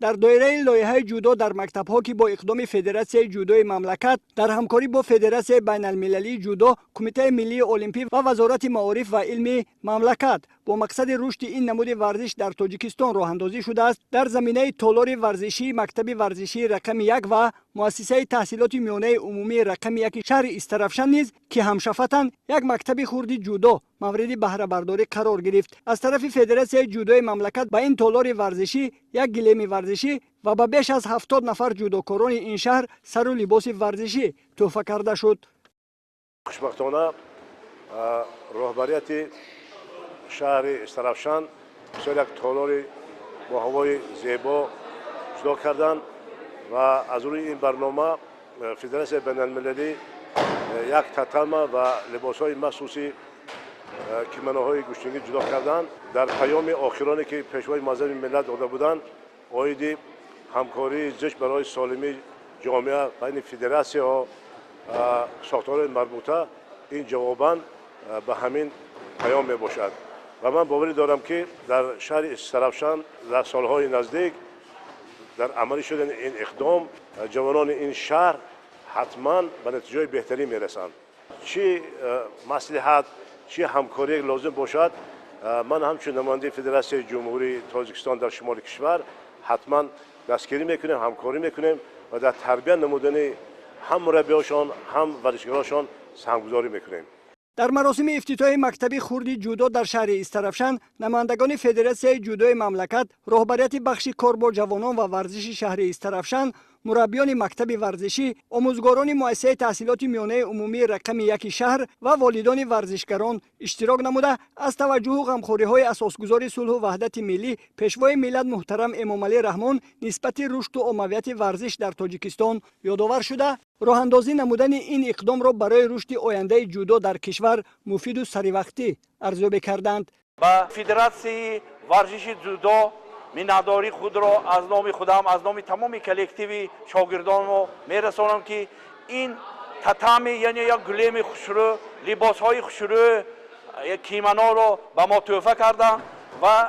در دایره لایحه جودو در مکتب‌ها که با اقدام فدراسیون جودوی مملکت در همکاری با فدراسیون بین‌المللی جودو، کمیته ملی المپیک و وزارت معارف و علم مملکت با مقصد رشد این نمود ورزش در تاجیکستان راه اندازی شده است. در زمینه تالار ورزشی مکتب ورزشی رقم 1 و مؤسسه تحصیلات میانه عمومی رقم 1 شهر استرافشان نیز که همشفتند یک مکتب خردی جودو مورد بهره برداری قرار گرفت. از طرف فدراسیون جودوی مملکت به این تالار ورزشی یک گلیم ورزشی و به بیش از 70 نفر جودوکاران این شهر سر و لباس ورزشی تحفه کرده شد. خوشبختانه رهبریت شهر استرافشان بسیار یک تالار با هوای زیبا جدا کردند و از روی این برنامه فدراسیون بین‌المللی یک تتمه و لباس‌های مخصوصی کیمانوهای گوشتنگی جدا کردند. در پیام آخرانی که پیشوای معظم ملت داده بودند، اوید همکاری زشت برای سالمی جامعه بین فدراسیون و ساختارهای مربوطه این جواباً به همین پیام می باشد و من باوری دارم که در شهر استرافشان در سالهای نزدیک در عملی شدن این اقدام جوانان این شهر حتما به نتیجه بهتری می رسند. چی مصلحت چی همکاری لازم باشد، من همچون نماینده فدراسیون جمهوری تاجیکستان در شمال کشور حتما دستگیری میکنیم، همکاری میکنیم و در تربیت نمودن هم مربیاشان هم ورزشکاراشان سهمگذاری میکنیم. در مراسم افتتاح مکتب خردی جودو در شهر استرافشان، نمایندگان فدراسیون جودوی مملکت، رهبریت بخش کار با جوانان و ورزش شهر استرافشان، مربیان مکتب ورزشی، آموزگاران مؤسسه تحصیلات میانه عمومی رقم 1 شهر و والدان ورزشکاران اشتراک نموده از توجه و غمخوری‌های اساسگذار صلح و وحدت ملی پیشوای ملت محترم امامعلی رحمان نسبت رشد و عمومیت ورزش در تاجیکستان یادآور شده، راه اندازی نمودن این اقدام را برای رشد آینده جودو در کشور مفید و سریوقتی ارزیابی کردند. با فدراسیون ورزش جودو مناداری خود را از نام خودم از نام تمام کلکتیو شاگردان میرسانم که این تتمی یعنی یک گلیم خوشرو، لباسهای خوشرو، کیمانا را به ما تحفه کردند و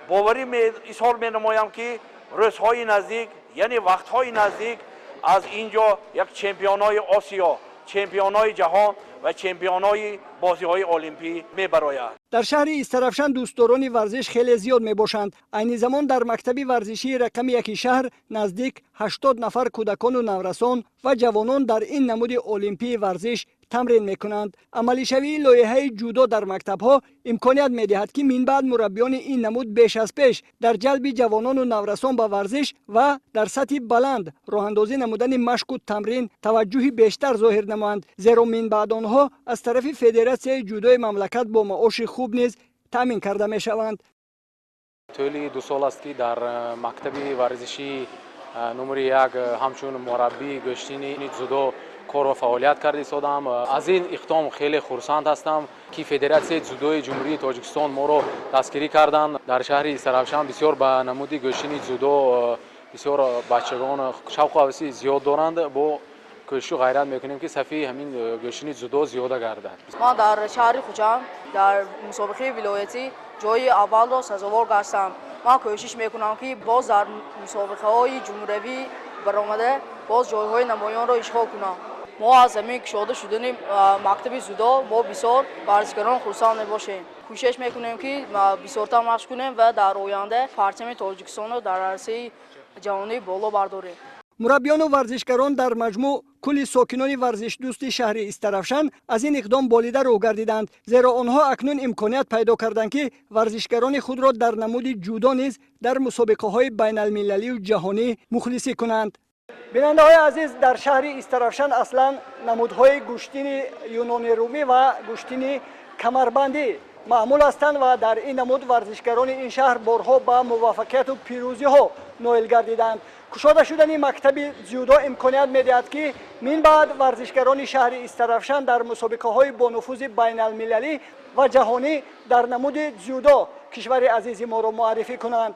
باوری اظهار می‌نمایم که روزهای نزدیک یعنی وقتهای نزدیک از اینجا یک چمپیونای آسیا، چمپیونای جهان و چمپیونای بازی‌های المپیک می‌براید. در شهر استرافشان دوستداران ورزش خیلی زیاد میباشند. عین زمان در مکتب ورزشی رقم 1 شهر نزدیک 80 نفر کودکان و نورسان و جوانان در این نمود المپی ورزش تمرین میکنند. عملی شوی لایحه جودو در مکتب‌ها امکانیت میدهد که من بعد مربیان این نمود بیش از پیش در جلب جوانان و نورسان به ورزش و در سطح بلند راه اندازی نمودن مشق و تمرین توجهی بیشتر ظاهر نمایند، زیرا من بعد آنها از طرف فدراسیون جودوی مملکت با معاش خوب نیز تامین کرده می شوند. طولی 2 سال است که در مکتب ورزشی نمره 1 همچون مربی گشتینی جودو کار و فعالیت کرده ایستادم. از این اقدام خیلی خرسند هستم که فدراسیون جودوی جمهوری تاجیکستان ما رو دستگیری کردند. در شهر استرافشان بسیار به نمودی گشتینی جودو بسیار بچگان شوق و حوصله زیاد دارند. با کوشش و غیرت میکنیم که صفحه همین گشتینی جودو زیاده گردد. ما در شهر خوجند در مسابقه ولایتی جای اول را سزاوار گشتم. ما کوشش میکنم که باز در مسابقه های جمهوری برآمده باز جایهای نمایان را اشغال کنم. ما از همین گشاده شدن مکتب جودو ما بسیار ورزشکاران خرسند میباشیم. کوشش میکنیم که بسیارتر مشق کنیم و در آینده پرچم تاجیکستان را در عرصه جهانی بالا برداریم. مربیان و ورزشکاران در مجموع کل ساکنان ورزش دوست شهر استرافشان از این اقدام بالیده رو گردیدند، زیرا آنها اکنون امکانیت پیدا کردند که ورزشکاران خود را در نمود جودو نیز در مسابقه های بین المللی و جهانی مخلصی کنند. بیننده های عزیز، در شهر استرافشان اصلا نمودهای گوشتین یونانی رومی و گوشتین کمربندی معمول هستند و در این نمود ورزشکاران این شهر بارها با موفقیت و پیروزی ها نائل گردیدند. گشاده شدن مکتب جودو امکانیت میدهد که من بعد ورزشکاران شهر استرافشان در مسابقه های با نفوذ بین المللی و جهانی در نمود جودو کشور عزیز ما را معرفی کنند.